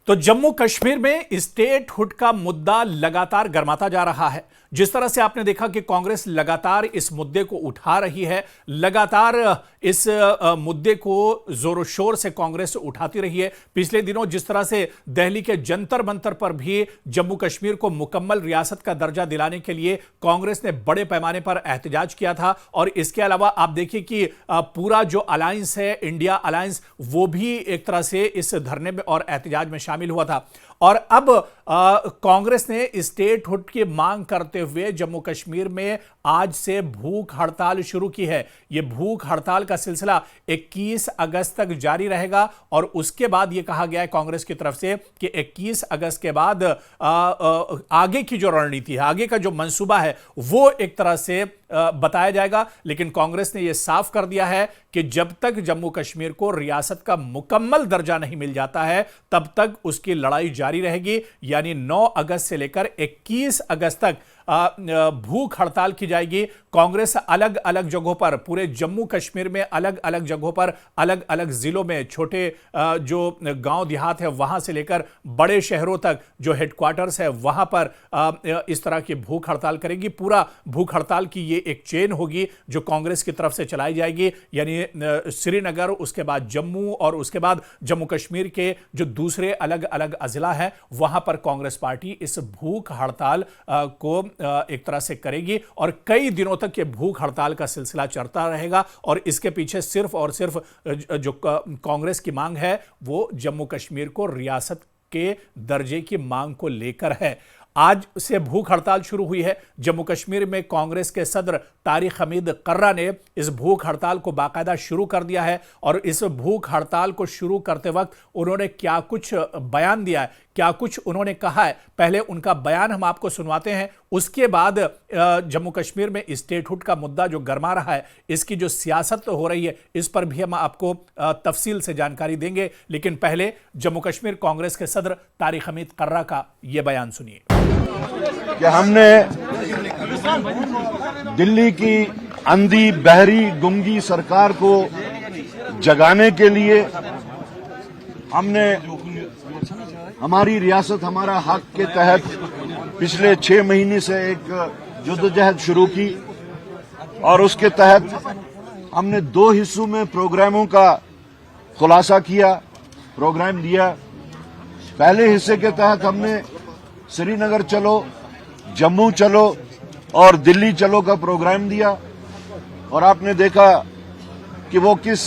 तो जम्मू कश्मीर में स्टेटहुड का मुद्दा लगातार गर्माता जा रहा है। जिस तरह से आपने देखा कि कांग्रेस लगातार इस मुद्दे को उठा रही है, लगातार इस मुद्दे को जोरों शोर से कांग्रेस उठाती रही है। पिछले दिनों जिस तरह से दिल्ली के जंतर मंतर पर भी जम्मू कश्मीर को मुकम्मल रियासत का दर्जा दिलाने के लिए कांग्रेस ने बड़े पैमाने पर एहतजाज किया था। और इसके अलावा आप देखिए कि पूरा जो अलायंस है, इंडिया अलायंस, वो भी एक तरह से इस धरने में और एहतजाज में शामिल हुआ था। और अब कांग्रेस ने स्टेटहुड की मांग करते हुए जम्मू कश्मीर में आज से भूख हड़ताल शुरू की है। यह भूख हड़ताल का सिलसिला 21 अगस्त तक जारी रहेगा। और उसके बाद यह कहा गया है कांग्रेस की तरफ से कि 21 अगस्त के बाद आगे की जो रणनीति है, आगे का जो मंसूबा है, वो एक तरह से बताया जाएगा। लेकिन कांग्रेस ने यह साफ कर दिया है कि जब तक जम्मू कश्मीर को रियासत का मुकम्मल दर्जा नहीं मिल जाता है, तब तक उसकी लड़ाई जारी रहेगी। यानी 9 अगस्त से लेकर 21 अगस्त तक भूख हड़ताल की जाएगी। कांग्रेस अलग अलग जगहों पर, पूरे जम्मू कश्मीर में अलग अलग जगहों पर, अलग अलग जिलों में, छोटे जो गांव देहात है वहां से लेकर बड़े शहरों तक जो हेडक्वार्टर्स है वहां पर इस तरह की भूख हड़ताल करेगी। पूरा भूख हड़ताल की ये एक चेन होगी जो कांग्रेस की तरफ से चलाई जाएगी। यानी श्रीनगर, उसके बाद जम्मू और उसके बाद जम्मू कश्मीर के जो दूसरे अलग अलग अजला हैं वहां पर कांग्रेस पार्टी इस भूख हड़ताल को एक तरह से करेगी। और कई दिनों तक ये भूख हड़ताल का सिलसिला चलता रहेगा। और इसके पीछे सिर्फ और सिर्फ जो कांग्रेस की मांग है वो जम्मू कश्मीर को रियासत के दर्जे की मांग को लेकर है। आज से भूख हड़ताल शुरू हुई है। जम्मू कश्मीर में कांग्रेस के सदर तारिक हमीद कर्रा ने इस भूख हड़ताल को बाकायदा शुरू कर दिया है। और इस भूख हड़ताल को शुरू करते वक्त उन्होंने क्या कुछ बयान दिया है, क्या कुछ उन्होंने कहा है, पहले उनका बयान हम आपको सुनवाते हैं। उसके बाद जम्मू कश्मीर में स्टेटहुड का मुद्दा जो गरमा रहा है, इसकी जो सियासत हो रही है, इस पर भी हम आपको तफसील से जानकारी देंगे। लेकिन पहले जम्मू कश्मीर कांग्रेस के सदर तारिक हमीद कर्रा का यह बयान सुनिए। कि हमने दिल्ली की अंधी, बहरी, गूंगी सरकार को जगाने के लिए हमने हमारी रियासत हमारा हक के तहत पिछले 6 महीने से एक जद्दोजहद शुरू की। और उसके तहत हमने 2 हिस्सों में प्रोग्रामों का खुलासा किया, प्रोग्राम दिया। पहले हिस्से के तहत हमने श्रीनगर चलो, जम्मू चलो और दिल्ली चलो का प्रोग्राम दिया। और आपने देखा कि वो किस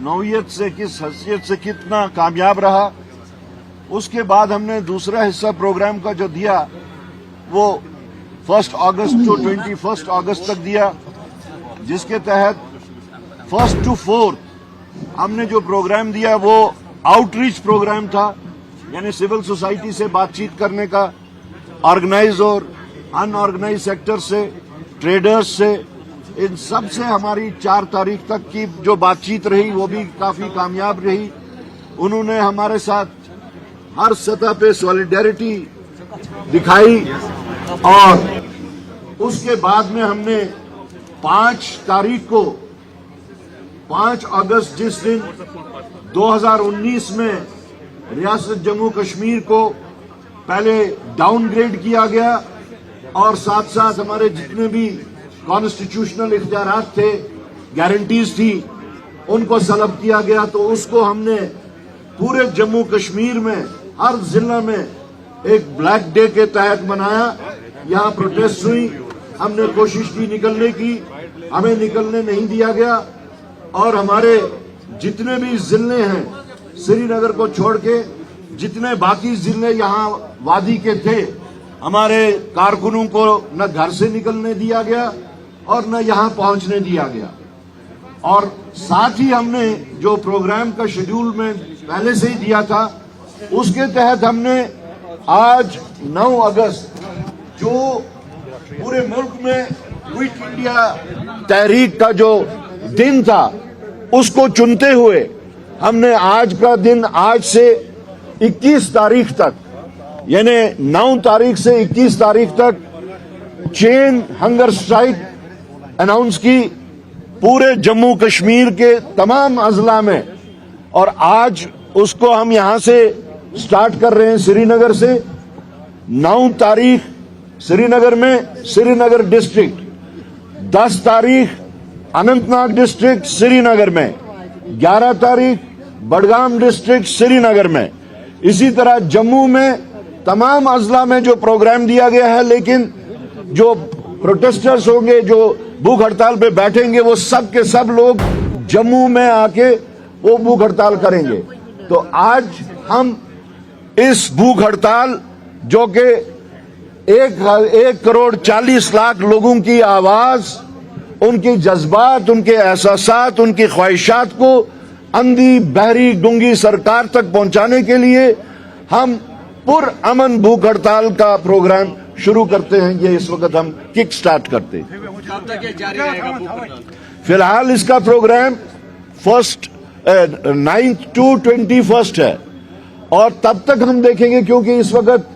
नौयत से, किस हैसियत से कितना कामयाब रहा। उसके बाद हमने दूसरा हिस्सा प्रोग्राम का जो दिया वो 1 अगस्त टू 21 अगस्त तक दिया, जिसके तहत 1 to 4 हमने जो प्रोग्राम दिया वो आउटरीच प्रोग्राम था। यानी सिविल सोसाइटी से बातचीत करने का, ऑर्गेनाइज और अनऑर्गेनाइज सेक्टर से, ट्रेडर्स से, इन सब से हमारी 4 तारीख तक की जो बातचीत रही वो भी काफी कामयाब रही। उन्होंने हमारे साथ हर सतह पे सॉलिडेरिटी दिखाई। और उसके बाद में हमने 5 तारीख को, 5 अगस्त, जिस दिन 2019 में रियासत जम्मू कश्मीर को पहले डाउनग्रेड किया गया और साथ साथ हमारे जितने भी कॉन्स्टिट्यूशनल इख्तियारात थे, गारंटीज थी, उनको सलब किया गया। तो उसको हमने पूरे जम्मू कश्मीर में हर जिला में एक ब्लैक डे के तहत मनाया। यहां प्रोटेस्ट हुई, हमने कोशिश की निकलने की, हमें निकलने नहीं दिया गया। और हमारे जितने भी जिले हैं श्रीनगर को छोड़ के, जितने बाकी जिले यहां वादी के थे, हमारे कारकुनों को न घर से निकलने दिया गया और न यहां पहुंचने दिया गया। और साथ ही हमने जो प्रोग्राम का शेड्यूल में पहले से ही दिया था, उसके तहत हमने आज 9 अगस्त जो पूरे मुल्क में क्विट इंडिया तहरीक का जो दिन था, उसको चुनते हुए हमने आज का दिन, आज से 21 तारीख तक, यानी 9 तारीख से 21 तारीख तक चेन हंगर स्ट्राइक अनाउंस की पूरे जम्मू कश्मीर के तमाम अजला में। और आज उसको हम यहां से स्टार्ट कर रहे हैं श्रीनगर से। 9 तारीख श्रीनगर में श्रीनगर डिस्ट्रिक्ट, 10 तारीख अनंतनाग डिस्ट्रिक्ट श्रीनगर में, 11 तारीख बडगाम डिस्ट्रिक्ट श्रीनगर में। इसी तरह जम्मू में तमाम अजला में जो प्रोग्राम दिया गया है, लेकिन जो प्रोटेस्टर्स होंगे, जो भूख हड़ताल पे बैठेंगे, वो सब के सब लोग जम्मू में आके वो भूख हड़ताल करेंगे। तो आज हम इस भूख हड़ताल, जो कि 1,40,00,000 लोगों की आवाज, उनके जज्बात, उनके एहसासात, उनकी ख्वाहिशात को अंधी बहरी गूंगी सरकार तक पहुंचाने के लिए हम पुरअमन भूख हड़ताल का प्रोग्राम शुरू करते हैं। ये इस वक्त हम किक स्टार्ट करते हैं। फिलहाल इसका प्रोग्राम 9 to 21 है और तब तक हम देखेंगे, क्योंकि इस वक्त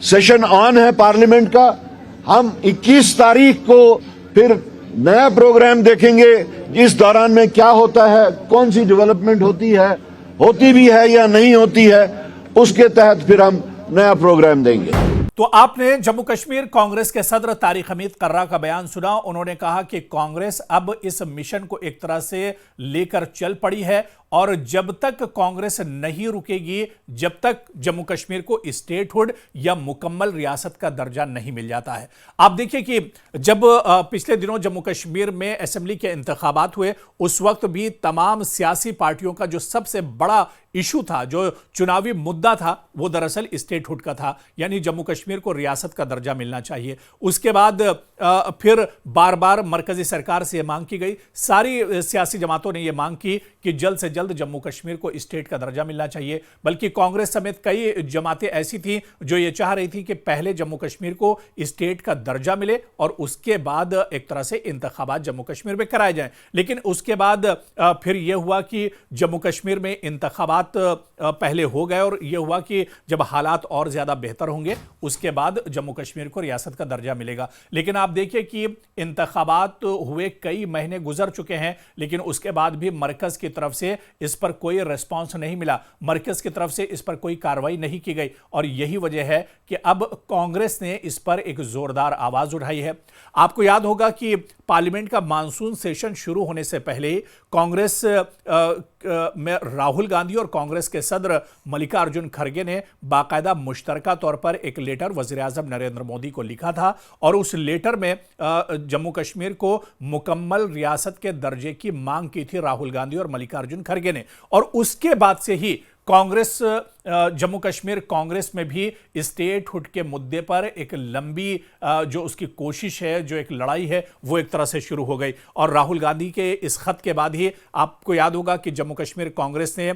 सेशन ऑन है पार्लियामेंट का। हम 21 तारीख को फिर नया प्रोग्राम देखेंगे। इस दौरान में क्या होता है, कौन सी डेवलपमेंट होती भी है या नहीं होती है, उसके तहत फिर हम नया प्रोग्राम देंगे। तो आपने जम्मू कश्मीर कांग्रेस के सदर तारिक हमीद कर्रा का बयान सुना। उन्होंने कहा कि कांग्रेस अब इस मिशन को एक तरह से लेकर चल पड़ी है और जब तक कांग्रेस नहीं रुकेगी, जब तक जम्मू कश्मीर को स्टेटहुड या मुकम्मल रियासत का दर्जा नहीं मिल जाता है। आप देखिए कि जब पिछले दिनों जम्मू कश्मीर में असेंबली के इंतखाबात हुए, उस वक्त भी तमाम सियासी पार्टियों का जो सबसे बड़ा इशू था, जो चुनावी मुद्दा था, वो दरअसल स्टेटहुड का था, यानी जम्मू कश्मीर को रियासत का दर्जा मिलना चाहिए। उसके बाद फिर बार बार मरकजी सरकार से यह मांग की गई। सारी सियासी जमातों ने यह मांग की कि जल्द से जल्द जम्मू कश्मीर को स्टेट का दर्जा मिलना चाहिए। बल्कि कांग्रेस समेत कई जमातें ऐसी थीं जो ये चाह रही थी कि पहले जम्मू कश्मीर को स्टेट का दर्जा मिले और उसके बाद एक तरह से इंतखाबात जम्मू कश्मीर में कराए जाएं। लेकिन उसके बाद फिर यह हुआ कि जम्मू कश्मीर में इंतखाबात पहले हो गए और यह हुआ कि जब हालात और ज्यादा बेहतर होंगे उसके बाद जम्मू कश्मीर को रियासत का दर्जा मिलेगा। लेकिन आप देखिए कि इंतखाबात हुए कई महीने गुजर चुके हैं, लेकिन उसके बाद भी मरकज की तरफ से इस पर कोई रिस्पांस नहीं मिला, मरकज की तरफ से इस पर कोई कार्रवाई नहीं की गई। और यही वजह है कि अब कांग्रेस ने इस पर एक जोरदार आवाज उठाई है। आपको याद होगा कि पार्लियामेंट का मानसून सेशन शुरू होने से पहले कांग्रेस में राहुल गांधी और कांग्रेस के सदर मल्लिकार्जुन खड़गे ने बाकायदा मुश्तरका तौर पर एक लेटर वज़ीर आज़म नरेंद्र मोदी को लिखा था और उस लेटर में जम्मू कश्मीर को मुकम्मल रियासत के दर्जे की मांग की थी राहुल गांधी और मल्लिकार्जुन खड़गे ने। और उसके बाद से ही कांग्रेस, जम्मू कश्मीर कांग्रेस में भी स्टेटहुड के मुद्दे पर एक लंबी जो उसकी कोशिश है, जो एक लड़ाई है, वो एक तरह से शुरू हो गई। और राहुल गांधी के इस खत के बाद ही आपको याद होगा कि जम्मू कश्मीर कांग्रेस ने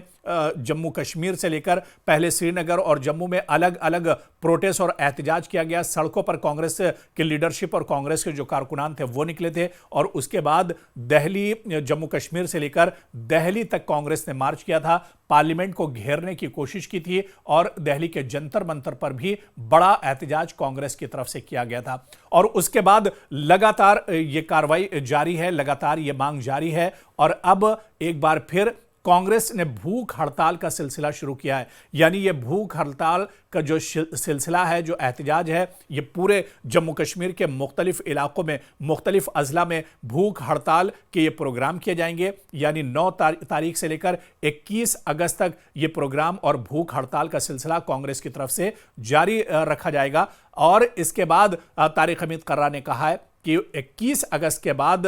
जम्मू कश्मीर से लेकर पहले श्रीनगर और जम्मू में अलग अलग प्रोटेस्ट और एहतजाज किया गया। सड़कों पर कांग्रेस की लीडरशिप और कांग्रेस के जो कारकुनान थे वो निकले थे और उसके बाद दिल्ली, जम्मू कश्मीर से लेकर दिल्ली तक कांग्रेस ने मार्च किया था, पार्लियामेंट को घेरने की कोशिश की थी और दिल्ली के जंतर मंतर पर भी बड़ा एहतजाज कांग्रेस की तरफ से किया गया था। और उसके बाद लगातार ये कार्रवाई जारी है, लगातार ये मांग जारी है और अब एक बार फिर कांग्रेस ने भूख हड़ताल का सिलसिला शुरू किया है। यानी ये भूख हड़ताल का जो सिलसिला है, जो एहतजाज है, ये पूरे जम्मू कश्मीर के मुख्तलिफ इलाकों में, मुख्तलिफ अजला में भूख हड़ताल के ये प्रोग्राम किए जाएंगे। यानी 9 तारीख से लेकर 21 अगस्त तक ये प्रोग्राम और भूख हड़ताल का सिलसिला कांग्रेस की तरफ से जारी रखा जाएगा। और इसके बाद तारिक हमीद कर्रा ने कहा है कि 21 अगस्त के बाद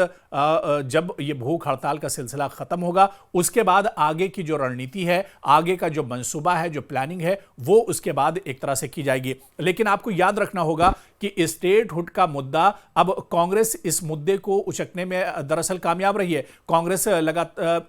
जब ये भूख हड़ताल का सिलसिला खत्म होगा, उसके बाद आगे की जो रणनीति है, आगे का जो मंसूबा है, जो प्लानिंग है, वो उसके बाद एक तरह से की जाएगी। लेकिन आपको याद रखना होगा कि स्टेटहुड का मुद्दा, अब कांग्रेस इस मुद्दे को उचकने में दरअसल कामयाब रही है। कांग्रेस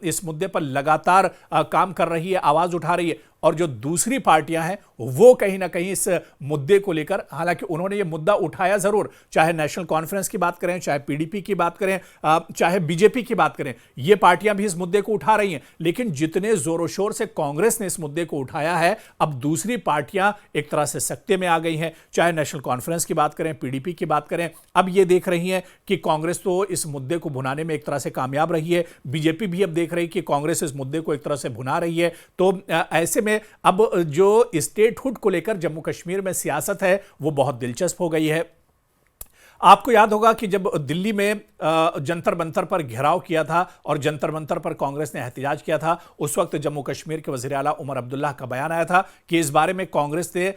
इस मुद्दे पर लगातार काम कर रही है, आवाज उठा रही है। और जो दूसरी पार्टियां हैं वो कहीं ना कहीं इस मुद्दे को लेकर, हालांकि उन्होंने ये मुद्दा उठाया जरूर, चाहे नेशनल कॉन्फ्रेंस की बात करें, चाहे पीडीपी की बात करें, चाहे बीजेपी की बात करें, ये पार्टियां भी इस मुद्दे को उठा रही हैं। लेकिन जितने जोरों शोर से कांग्रेस ने इस मुद्दे को उठाया है, अब दूसरी पार्टियां एक तरह से सख्ते में आ गई हैं। चाहे नेशनल कॉन्फ्रेंस की बात करें, पीडीपी की बात करें, अब ये देख रही हैं कि कांग्रेस तो इस मुद्दे को भुनाने में एक तरह से कामयाब रही है, बीजेपी भी अब देख रही है कि कांग्रेस इस मुद्दे को एक तरह से भुना रही है। तो ऐसे में में अब जो स्टेटहुड को लेकर जम्मू कश्मीर में सियासत है वो बहुत दिलचस्प हो गई है। आपको याद होगा कि जब दिल्ली में जंतर मंतर पर घेराव किया था और जंतर मंतर पर कांग्रेस ने एहतजाज किया था, उस वक्त जम्मू कश्मीर के वज़ीर आला उमर अब्दुल्ला का बयान आया था कि इस बारे में कांग्रेस ने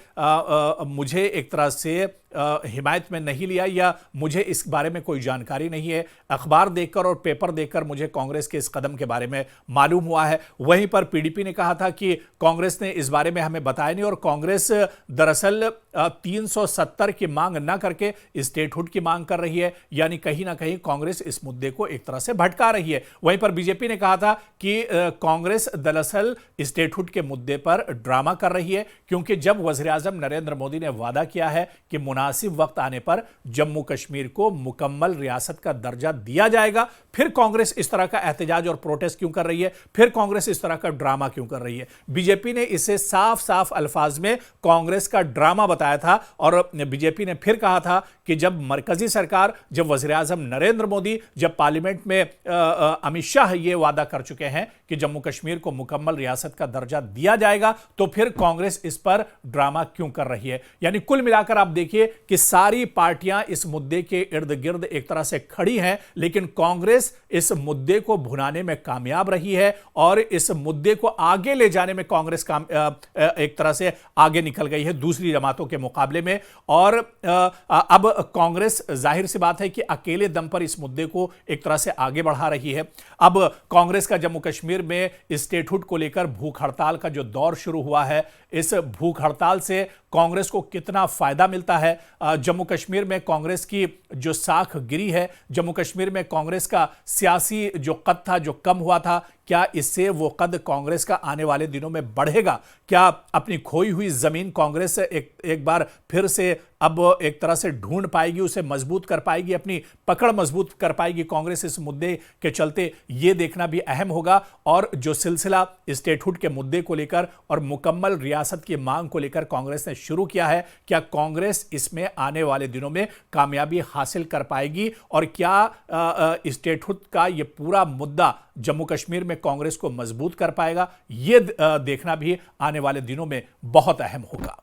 मुझे एक तरह से हिमायत में नहीं लिया या मुझे इस बारे में कोई जानकारी नहीं है। अखबार देखकर और पेपर देखकर मुझे कांग्रेस के इस कदम के बारे में मालूम हुआ है। वहीं पर पीडीपी ने कहा था कि कांग्रेस ने इस बारे में हमें बताया नहीं और कांग्रेस दरअसल 370 की मांग न करके स्टेटहुड की मांग कर रही है, यानी कहीं ना कहीं कांग्रेस इस मुद्दे को एक तरह से भटका रही है। वहीं पर बीजेपी ने कहा था कि कांग्रेस दरअसल स्टेटहुड के मुद्दे पर ड्रामा कर रही है, क्योंकि जब वज़ीर आज़म नरेंद्र मोदी ने वादा किया है कि मुनासिब वक्त आने पर जम्मू कश्मीर को मुकम्मल रियासत का दर्जा दिया जाएगा, फिर कांग्रेस इस तरह का एहतजाज और प्रोटेस्ट क्यों कर रही है, फिर कांग्रेस इस तरह का ड्रामा क्यों कर रही है। बीजेपी ने इसे साफ साफ अल्फाज में कांग्रेस का ड्रामा बताया था और बीजेपी ने फिर कहा था कि जब मरकजी सरकार, जब वज़ीर आज़म नरेंद्र मोदी, जब पार्लियामेंट में अमित शाह ये वादा कर चुके हैं कि जम्मू कश्मीर को मुकम्मल रियासत का दर्जा दिया जाएगा, तो फिर कांग्रेस इस पर ड्रामा क्यों कर रही है। यानी कुल मिलाकर आप देखिए कि सारी पार्टियां इस मुद्दे के इर्द गिर्द एक तरह से खड़ी हैं, लेकिन कांग्रेस इस मुद्दे को भुनाने में कामयाब रही है और इस मुद्दे को आगे ले जाने में कांग्रेस एक तरह से आगे निकल गई है दूसरी जमातों के मुकाबले में। और अब कांग्रेस जाहिर सी बात है कि अकेले दम पर इस मुद्दे को एक तरह से आगे बढ़ा रही है। अब कांग्रेस का जम्मू कश्मीर में स्टेटहुड को लेकर भूख हड़ताल का जो दौर शुरू हुआ है, इस भूख हड़ताल से कांग्रेस को कितना फायदा मिलता है, जम्मू कश्मीर में कांग्रेस की जो साख गिरी है, जम्मू कश्मीर में कांग्रेस का सियासी जो कद था, जो कम हुआ था, क्या इससे वो कद कांग्रेस का आने वाले दिनों में बढ़ेगा? क्या अपनी खोई हुई जमीन कांग्रेस एक बार फिर से अब एक तरह से ढूंढ पाएगी, उसे मजबूत कर पाएगी, अपनी पकड़ मजबूत कर पाएगी कांग्रेस इस मुद्दे के चलते? ये देखना भी अहम होगा। और जो सिलसिला स्टेटहुड के मुद्दे को लेकर और मुकम्मल रियासत की मांग को लेकर कांग्रेस ने शुरू किया है, क्या कांग्रेस इसमें आने वाले दिनों में कामयाबी हासिल कर पाएगी और क्या स्टेटहुड का ये पूरा मुद्दा जम्मू कश्मीर में कांग्रेस को मजबूत कर पाएगा? ये देखना भी आने वाले दिनों में बहुत अहम होगा।